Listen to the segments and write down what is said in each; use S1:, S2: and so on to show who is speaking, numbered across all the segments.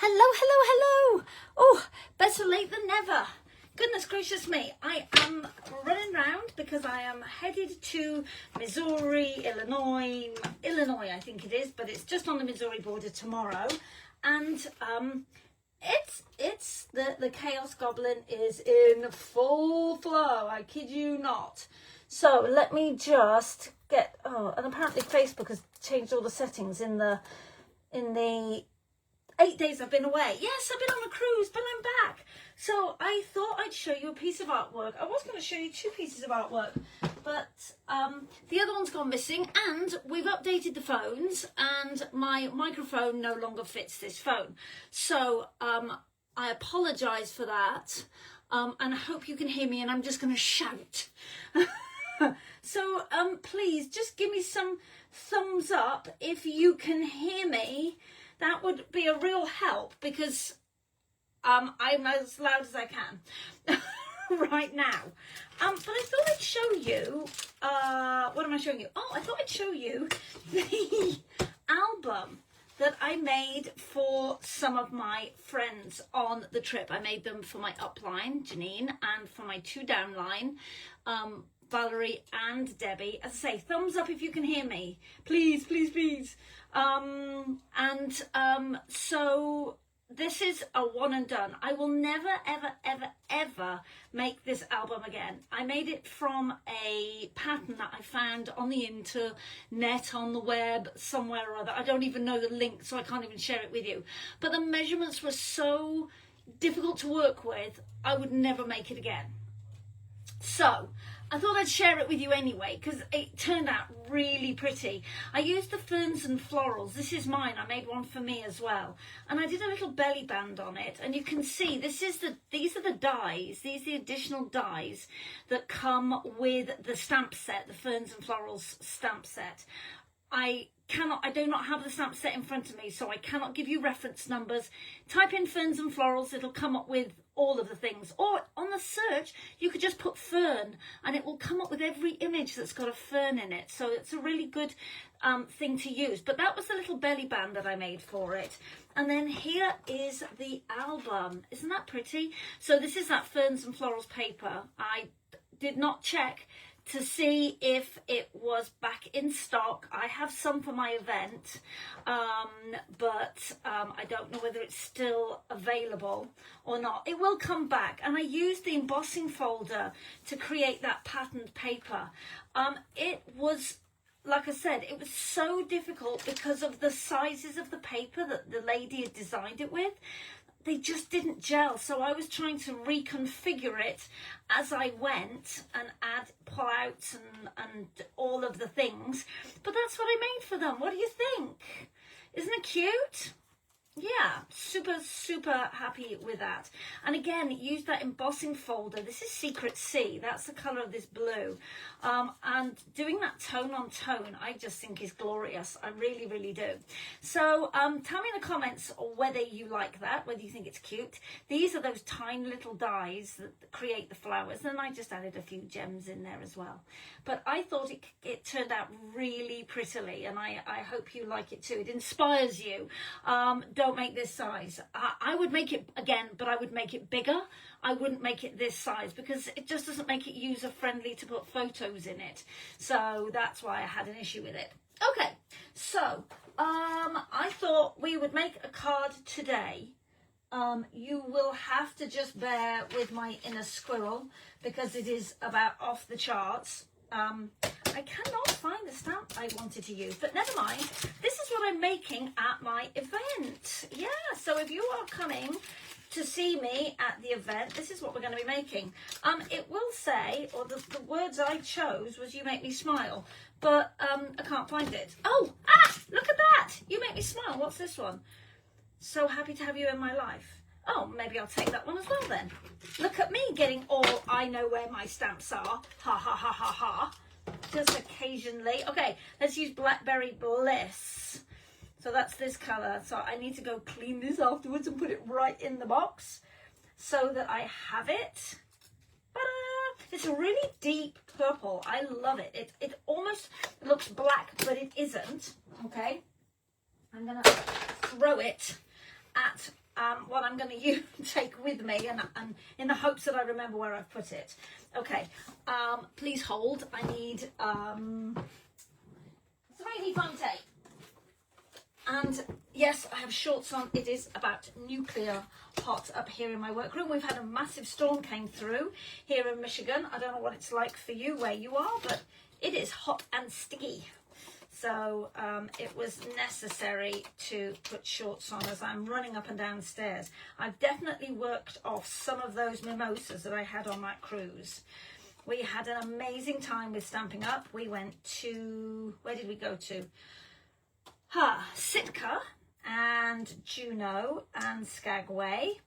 S1: Hello, hello, hello. Oh, better late than never. Goodness gracious me. I am running around because I am headed to Missouri, Illinois, I think it is, but it's just on the Missouri border tomorrow. And it's the Chaos Goblin is in full flow. I kid you not. So let me just get, and apparently Facebook has changed all the settings in the 8 days I've been away. Yes, I've been on a cruise, but I'm back. So I thought I'd show you a piece of artwork. I was going to show you two pieces of artwork, but the other one's gone missing, and we've updated the phones, and my microphone no longer fits this phone. So I apologise for that, and I hope you can hear me, and I'm just going to shout. So please just give me some thumbs up if you can hear me. That would be a real help, because I'm as loud as I can right now. But I thought I'd show you, what am I showing you? Oh, I thought I'd show you the album that I made for some of my friends on the trip. I made them for my upline, Janine, and for my two downline, Valerie and Debbie. As I say, thumbs up if you can hear me. Please, please, please. So this is a one and done. I will never, ever, ever, ever make this album again. I made it from a pattern that I found on the internet, on the web, somewhere or other. I don't even know the link, so I can't even share it with you. But the measurements were so difficult to work with, I would never make it again. So I thought I'd share it with you anyway, because it turned out really pretty. I used the ferns and florals. This is mine. I made one for me as well. And I did a little belly band on it. And you can see these are the dies. These are the additional dies that come with the stamp set, the ferns and florals stamp set. I do not have the stamp set in front of me, so I cannot give you reference numbers. Type in ferns and florals, it'll come up with all of the things. Or on the search, you could just put fern, and it will come up with every image that's got a fern in it. So it's a really good thing to use. But that was the little belly band that I made for it. And then here is the album. Isn't that pretty? So this is that ferns and florals paper. I did not check to see if it was back in stock. I have some for my event, but I don't know whether it's still available or not. It will come back, and I used the embossing folder to create that patterned paper. It was, like I said, it was so difficult because of the sizes of the paper that the lady had designed it with. They just didn't gel, so I was trying to reconfigure it as I went and add pullouts and all of the things. But that's what I made for them. What do you think? Isn't it cute? Yeah, super, super happy with that. And again, use that embossing folder. This is Secret Sea. That's the colour of this blue. And doing that tone on tone, I just think is glorious. I really, really do. So tell me in the comments whether you like that, whether you think it's cute. These are those tiny little dies that create the flowers. And I just added a few gems in there as well. But I thought it turned out really prettily, and I hope you like it too. It inspires you. Don't make this size. I would make it again, but I would make it bigger. I wouldn't make it this size because it just doesn't make it user friendly to put photos in it. So that's why I had an issue with it. Okay, so I thought we would make a card today. You will have to just bear with my inner squirrel because it is about off the charts. I cannot find the stamp I wanted to use, but never mind. This is what I'm making at my event. Yeah, so if you are coming to see me at the event, this is what we're going to be making. It will say, or the words I chose was "you make me smile," but I can't find it. Oh, look at that! You make me smile. What's this one? So happy to have you in my life. Oh, maybe I'll take that one as well then. Look at me getting all I know where my stamps are. Ha ha ha ha ha. Just occasionally. Okay, let's use Blackberry Bliss. So that's this colour. So I need to go clean this afterwards and put it right in the box so that I have it. Ta-da! It's a really deep purple. I love it. It almost looks black, but it isn't. Okay. I'm going to throw it at what I'm going to take with me, and in the hopes that I remember where I've put it. Okay, please hold. I need 3D foam tape. And yes, I have shorts on. It is about nuclear hot up here in my workroom. We've had a massive storm came through here in Michigan. I don't know what it's like for you where you are, but it is hot and sticky. So it was necessary to put shorts on as I'm running up and down stairs. I've definitely worked off some of those mimosas that I had on that cruise. We had an amazing time with Stampin' Up. We went to, where did we go to? Sitka and Juneau and Skagway.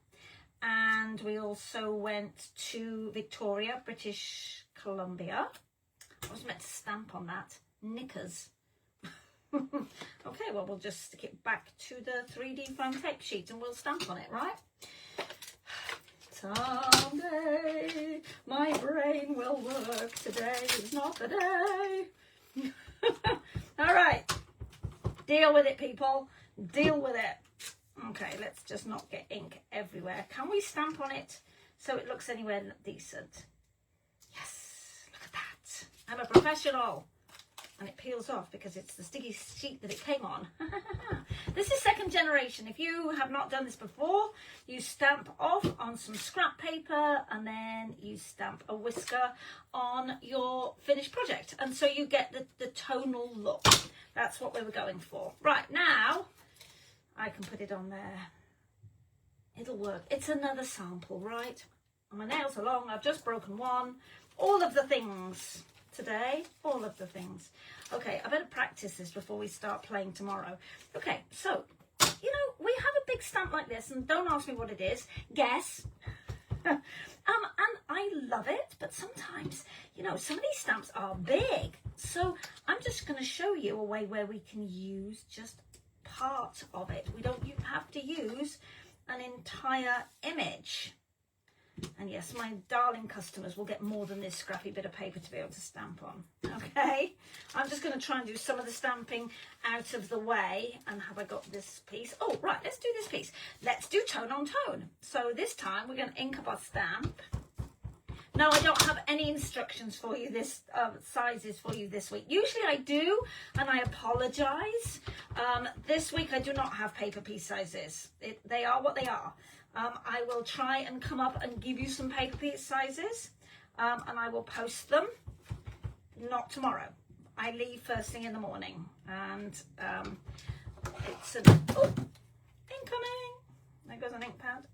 S1: And we also went to Victoria, British Columbia. I was meant to stamp on that. Knickers. Okay, well, we'll just stick it back to the 3D foam tape sheet and we'll stamp on it, right? Someday my brain will work. Today is not the day. All right. Deal with it, people. Deal with it. Okay, let's just not get ink everywhere. Can we stamp on it so it looks anywhere decent? Yes, look at that. I'm a professional. And it peels off because it's the sticky sheet that it came on. This is second generation. If you have not done this before, you stamp off on some scrap paper and then you stamp a whisker on your finished project. And so you get the tonal look. That's what we were going for. Right, now I can put it on there. It'll work. It's another sample, right? And my nails are long. I've just broken one. All of the things today, all of the things. Okay, I better practice this before we start playing tomorrow. Okay, so, you know, we have a big stamp like this, and don't ask me what it is. Guess. And I love it, but sometimes, you know, some of these stamps are big. So I'm just going to show you a way where we can use just part of it. We don't have to use an entire image. And yes, my darling customers will get more than this scrappy bit of paper to be able to stamp on. Okay, I'm just going to try and do some of the stamping out of the way. And have I got this piece? Oh, right, let's do this piece. Let's do tone on tone. So this time we're going to ink up our stamp. No, I don't have any instructions for you, sizes for you this week. Usually I do, and I apologise. This week I do not have paper piece sizes. They are what they are. I will try and come up and give you some paper piece sizes, and I will post them. Not tomorrow. I leave first thing in the morning, and it's incoming. There goes an ink pad.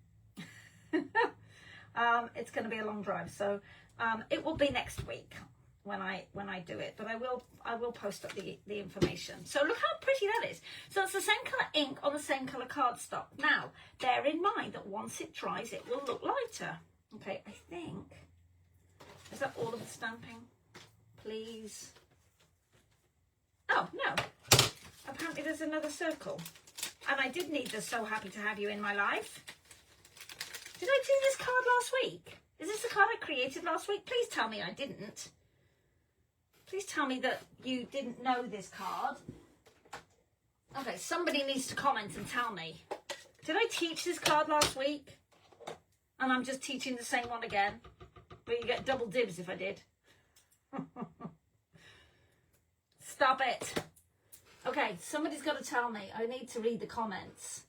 S1: It's going to be a long drive, so it will be next week when I do it, but I will post up the information. So look how pretty that is. So it's the same colour ink on the same colour cardstock. Now bear in mind that once it dries it will look lighter. Okay, I think, is that all of the stamping? Please. Oh no, apparently there's another circle, and I did need the So Happy to Have You in My Life. Did I do this card last week? Is this the card I created last week? Please tell me I didn't. Please tell me that you didn't know this card. Okay, somebody needs to comment and tell me. Did I teach this card last week? And I'm just teaching the same one again. But you get double dibs if I did. Stop it. Okay, somebody's got to tell me. I need to read the comments.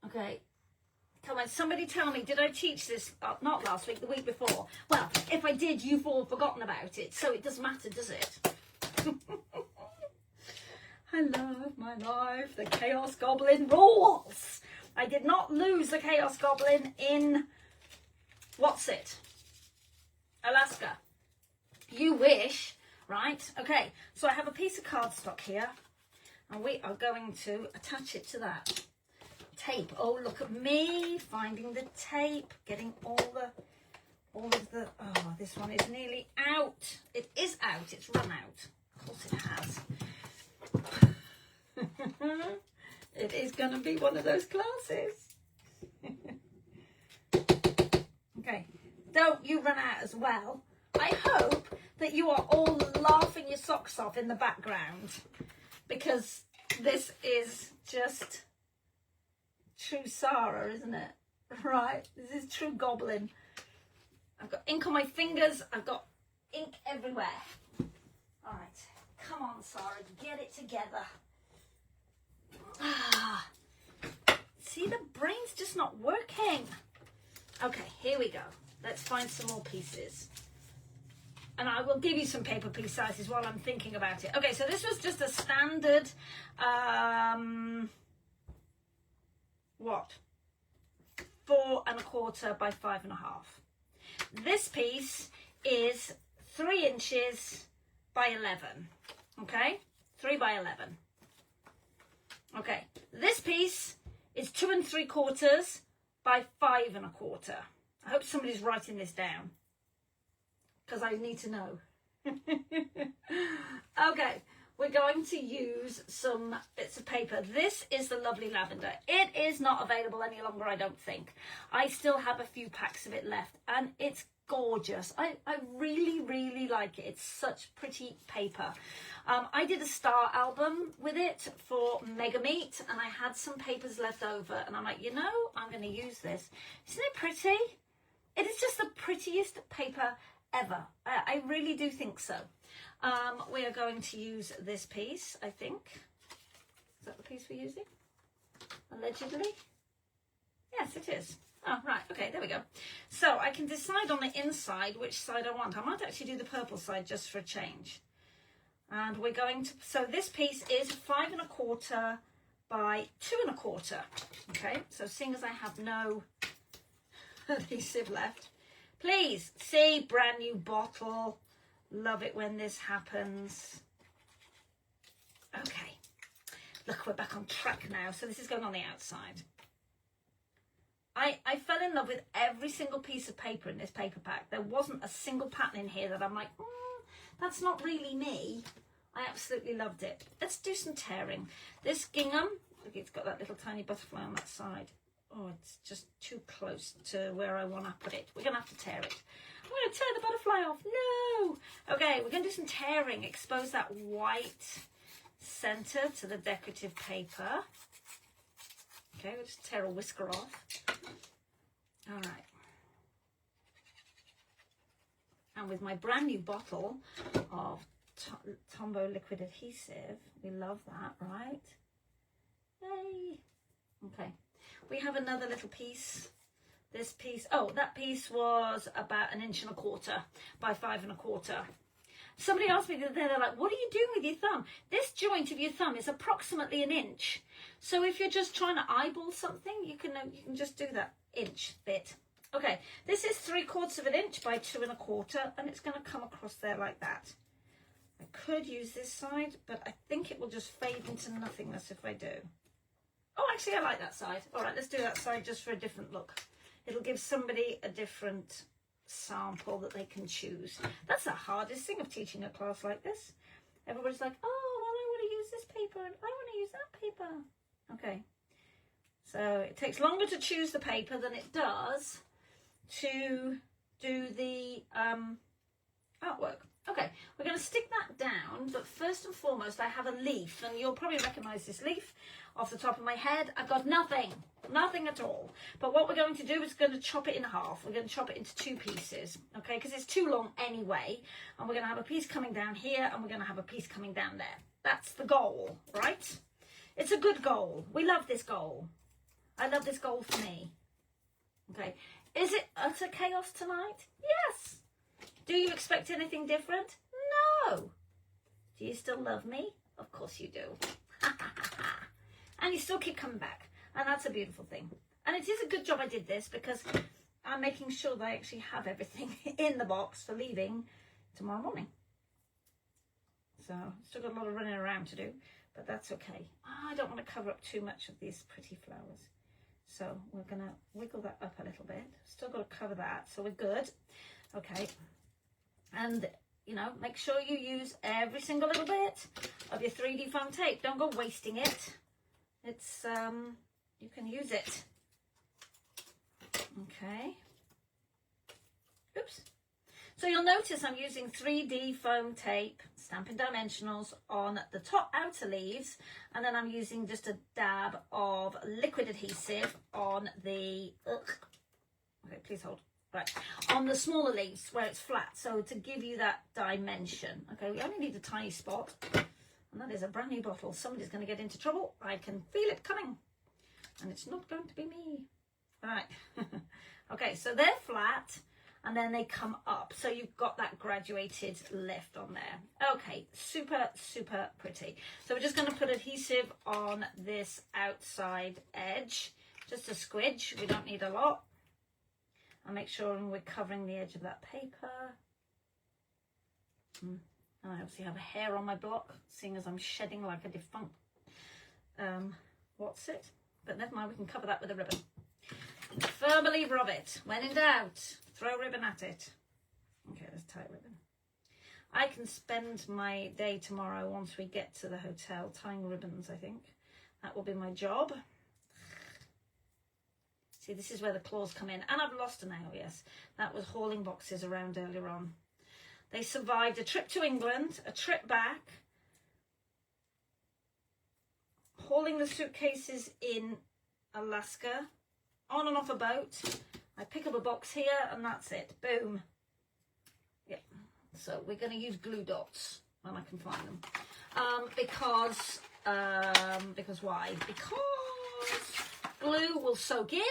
S1: Okay. Come on, somebody tell me, did I teach this, not last week, the week before? Well, if I did, you've all forgotten about it, so it doesn't matter, does it? I love my life. The Chaos Goblin rules. I did not lose the Chaos Goblin in, what's it? Alaska. You wish, right? Okay, so I have a piece of cardstock here, and we are going to attach it to that. Tape. Oh, look at me finding the tape, getting all of the, oh, this one is nearly out. It is out. It's run out. Of course it has. It is going to be one of those classes. Okay. Don't you run out as well. I hope that you are all laughing your socks off in the background, because this is just true Sarah, isn't it? Right, this is true goblin. I've got ink on my fingers. I've got ink everywhere. All right, come on, Sarah, get it together. Ah, see, the brain's just not working. Okay, here we go. Let's find some more pieces. And I will give you some paper piece sizes while I'm thinking about it. Okay, so this was just a standard, what? 4 1/4 by 5 1/2. This piece is 3 inches by 11. Okay, 3 by 11. Okay, this piece is 2 3/4 by 5 1/4. I hope somebody's writing this down, because I need to know. Okay, we're going to use some bits of paper. This is the lovely lavender. It is not available any longer, I don't think. I still have a few packs of it left, and it's gorgeous. I really, really like it. It's such pretty paper. I did a star album with it for Mega Meet, and I had some papers left over, and I'm like, you know, I'm going to use this. Isn't it pretty? It is just the prettiest paper ever. I really do think so. We are going to use this piece, I think. Is that the piece we're using? Allegedly? Yes, it is. Oh, right. Okay, there we go. So I can decide on the inside which side I want. I might actually do the purple side just for a change. And we're going to, so this piece is 5 1/4 by 2 1/4. Okay, so seeing as I have no adhesive left, please see brand new bottle. Love it when this happens. Okay, look, we're back on track now. So this is going on the outside. I fell in love with every single piece of paper in this paper pack. There wasn't a single pattern in here that I'm like, that's not really me. I absolutely loved it. Let's do some tearing. This gingham, look, it's got that little tiny butterfly on that side. Oh, it's just too close to where I want to put it. We're going to have to tear it. I'm going to tear the butterfly off. No! Okay, we're going to do some tearing. Expose that white center to the decorative paper. Okay, we'll just tear a whisker off. All right. And with my brand new bottle of Tombow liquid adhesive, we love that, right? Yay! Okay, we have another little piece. This piece, oh, that piece was about 1 1/4 inches by 5 1/4. Somebody asked me the other day, they're like, what are you doing with your thumb? This joint of your thumb is approximately 1 inch. So if you're just trying to eyeball something, you can just do that inch bit. Okay, this is 3/4 inch by 2 1/4, and it's going to come across there like that. I could use this side, but I think it will just fade into nothingness if I do. Oh, actually, I like that side. All right, let's do that side just for a different look. It'll give somebody a different sample that they can choose. That's the hardest thing of teaching a class like this. Everybody's like, oh, well, I want to use this paper and I want to use that paper. Okay, so it takes longer to choose the paper than it does to do the artwork. Okay, we're going to stick that down, but first and foremost, I have a leaf, and you'll probably recognize this leaf off the top of my head. I've got nothing at all. But what we're going to do is going to chop it in half. We're going to chop it into 2 pieces, okay, because it's too long anyway. And we're going to have a piece coming down here, and we're going to have a piece coming down there. That's the goal, right? It's a good goal. We love this goal. I love this goal for me. Okay, is it utter chaos tonight? Yes. Do you expect anything different? No. Do you still love me? Of course you do. And you still keep coming back. And that's a beautiful thing. And it is a good job I did this, because I'm making sure that I actually have everything in the box for leaving tomorrow morning. So still got a lot of running around to do, but that's okay. I don't want to cover up too much of these pretty flowers. So we're going to wiggle that up a little bit. Still got to cover that, so we're good. Okay. And, you know, make sure you use every single little bit of your 3D foam tape. Don't go wasting it. It's, you can use it. Okay. Oops. So you'll notice I'm using 3D foam tape, Stampin' Dimensionals on the top outer leaves, and then I'm using just a dab of liquid adhesive on the, okay, please hold, right, on the smaller leaves where it's flat, so to give you that dimension. Okay, we only need a tiny spot, and that is a brand new bottle. Somebody's going to get into trouble. I can feel it coming, and it's not going to be me. All right. Okay, so they're flat. And then they come up, so you've got that graduated lift on there. Okay, super, super pretty. So we're just going to put adhesive on this outside edge, just a squidge. We don't need a lot. And make sure we're covering the edge of that paper. And I obviously have a hair on my block, seeing as I'm shedding like a defunct, what's it? But never mind, we can cover that with a ribbon. Firm believer of it. When in doubt, throw ribbon at it. Okay, let's tie ribbon. I can spend my day tomorrow once we get to the hotel tying ribbons, I think. That will be my job. See, this is where the claws come in. And I've lost a nail, yes. That was hauling boxes around earlier on. They survived a trip to England, a trip back, hauling the suitcases in Alaska, on and off a boat. I pick up a box here and that's it. Boom. Yep. So we're going to use glue dots when I can find them. Because why? Because glue will soak in.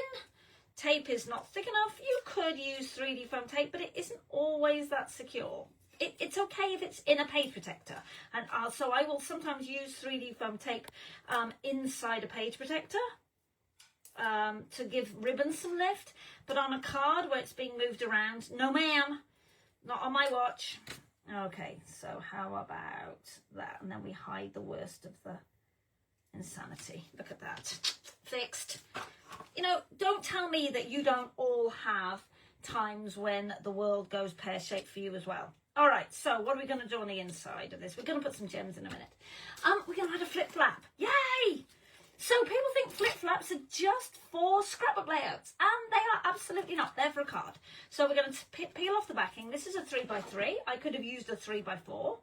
S1: Tape is not thick enough. You could use 3D foam tape, but it isn't always that secure. It's okay if it's in a page protector. And so I will sometimes use 3D foam tape inside a page protector. To give ribbon some lift, but on a card where it's being moved around, no ma'am, not on my watch. Okay, so how about that? And then we hide the worst of the insanity. Look at that. Fixed. You know, don't tell me that you don't all have times when the world goes pear-shaped for you as well. All right, so what are we going to do on the inside of this? We're going to put some gems in a minute. We're going to add a flip-flap. Yay! So people think flip-flaps are just for scrapbook layouts, and they are absolutely not. They're for a card. So we're going to peel off the backing. This is a 3x3. I could have used a 3x4.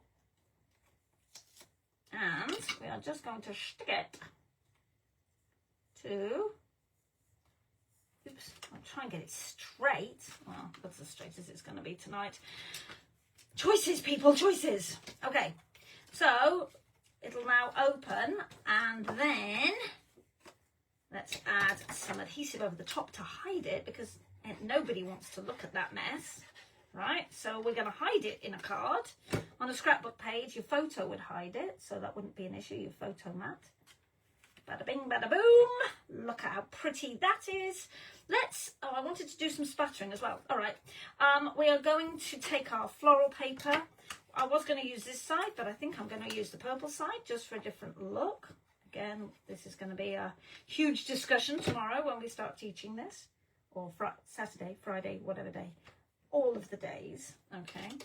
S1: And we are just going to stick it to... Oops, I'll try and get it straight. Well, that's as straight as it's going to be tonight. Choices, people, choices. Okay, so... it'll now open, and then let's add some adhesive over the top to hide it, because nobody wants to look at that mess, right? So we're going to hide it in a card. On a scrapbook page, your photo would hide it, so that wouldn't be an issue, your photo mat. Bada bing, bada boom. Look at how pretty that is. I wanted to do some splattering as well. All right, we are going to take our floral paper. I was going to use this side, but I think I'm going to use the purple side just for a different look. Again, this is going to be a huge discussion tomorrow when we start teaching this. Or Saturday, Friday, whatever day. All of the days. Okay.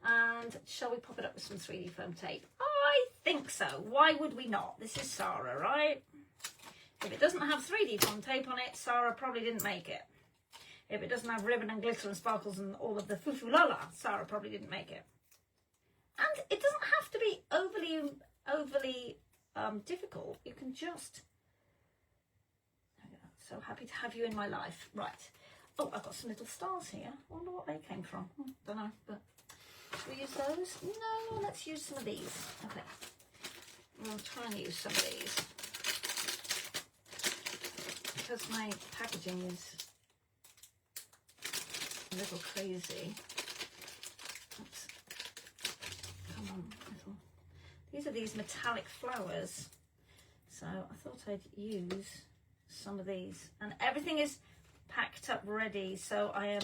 S1: And shall we pop it up with some 3D foam tape? I think so. Why would we not? This is Sarah, right? If it doesn't have 3D foam tape on it, Sarah probably didn't make it. If it doesn't have ribbon and glitter and sparkles and all of the foo-foo-la-la, Sarah probably didn't make it. And it doesn't have to be overly difficult. You can just... So happy to have you in my life. Right. Oh, I've got some little stars here. I wonder what they came from. Don't know, but should we use those? No, let's use some of these. Okay. We'll try and use some of these. Because my packaging is a little crazy. Oops. Come on, little. These are these metallic flowers. So I thought I'd use some of these. And everything is packed up ready. So I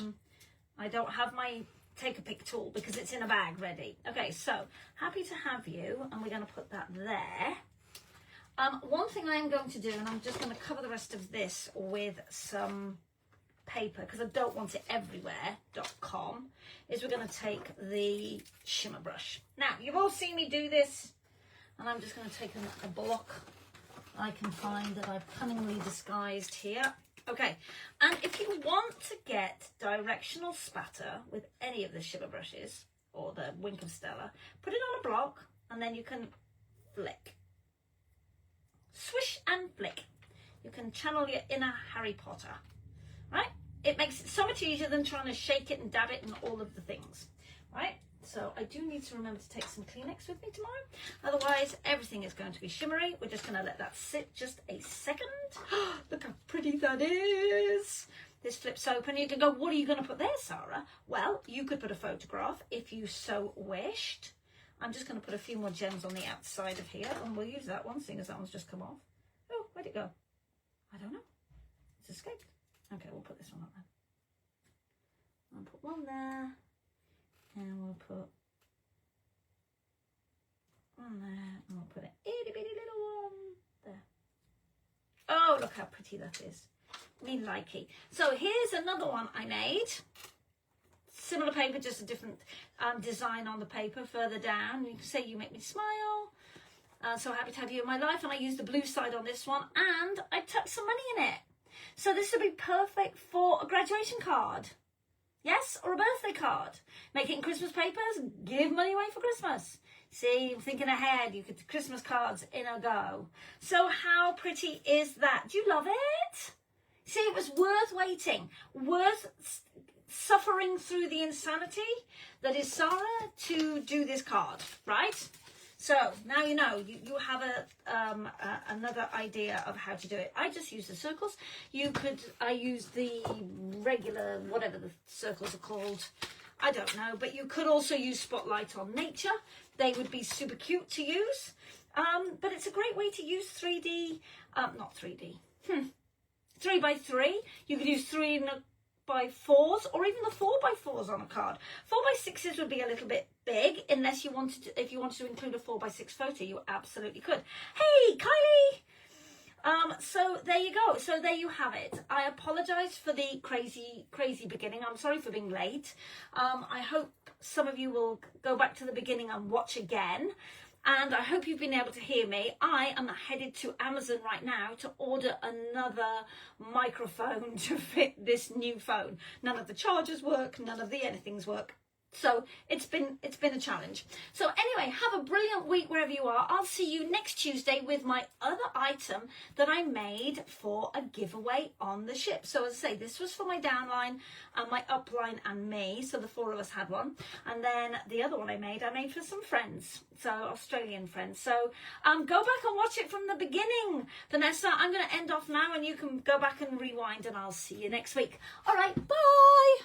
S1: don't have my take a pick tool because it's in a bag ready. Okay, so happy to have you. And we're going to put that there. One thing I am going to do, and I'm just going to cover the rest of this with some paper because I don't want it everywhere.com, is we're going to take the shimmer brush. Now, you've all seen me do this, and I'm just going to take a block I can find that I've cunningly disguised here. Okay, and if you want to get directional spatter with any of the shimmer brushes or the Wink of Stella, put it on a block and then you can flick. Swish and flick. You can channel your inner Harry Potter, right? It makes it so much easier than trying to shake it and dab it and all of the things, right? So I do need to remember to take some Kleenex with me tomorrow. Otherwise, everything is going to be shimmery. We're just going to let that sit just a second. Look how pretty that is. This flips open. You can go, what are you going to put there, Sarah? Well, you could put a photograph if you so wished. I'm just going to put a few more gems on the outside of here, and we'll use that one, seeing as that one's just come off. Oh, where'd it go? I don't know. It's escaped. Okay, we'll put this one up then. I'll put one there. And we'll put one there, and we'll put an itty bitty little one there. Oh, look how pretty that is. Me likey. So here's another one I made. Similar paper, just a different design on the paper further down. You can say you make me smile. So happy to have you in my life. And I used the blue side on this one, and I tucked some money in it. So this would be perfect for a graduation card. Yes, or a birthday card. Make it in Christmas papers, give money away for Christmas. See, thinking ahead, you could Christmas cards in a go. So how pretty is that? Do you love it? See, it was worth waiting, worth suffering through the insanity that is Sarah to do this card, right? So now you know, you have another idea of how to do it. I just use the circles. I use the regular, whatever the circles are called. I don't know, but you could also use Spotlight on Nature. They would be super cute to use. But it's a great way to use 3D, not 3D, 3x3. You could use 3x4s or even the 4x4s on a card. 4x6s would be a little bit big unless you wanted to, if you wanted to include a 4x6 photo, you absolutely could. Hey, Kylie! So there you go. So there you have it. I apologize for the crazy beginning. I'm sorry for being late. I hope some of you will go back to the beginning and watch again. And I hope you've been able to hear me. I am headed to Amazon right now to order another microphone to fit this new phone. None of the chargers work, none of the anythings work. So it's been a challenge. So anyway, have a brilliant week wherever you are. I'll see you next Tuesday with my other item that I made for a giveaway on the ship. So as I say, this was for my downline and my upline and me. So the four of us had one. And then the other one I made for some friends. So Australian friends. So go back and watch it from the beginning. Vanessa, I'm going to end off now and you can go back and rewind and I'll see you next week. All right, bye.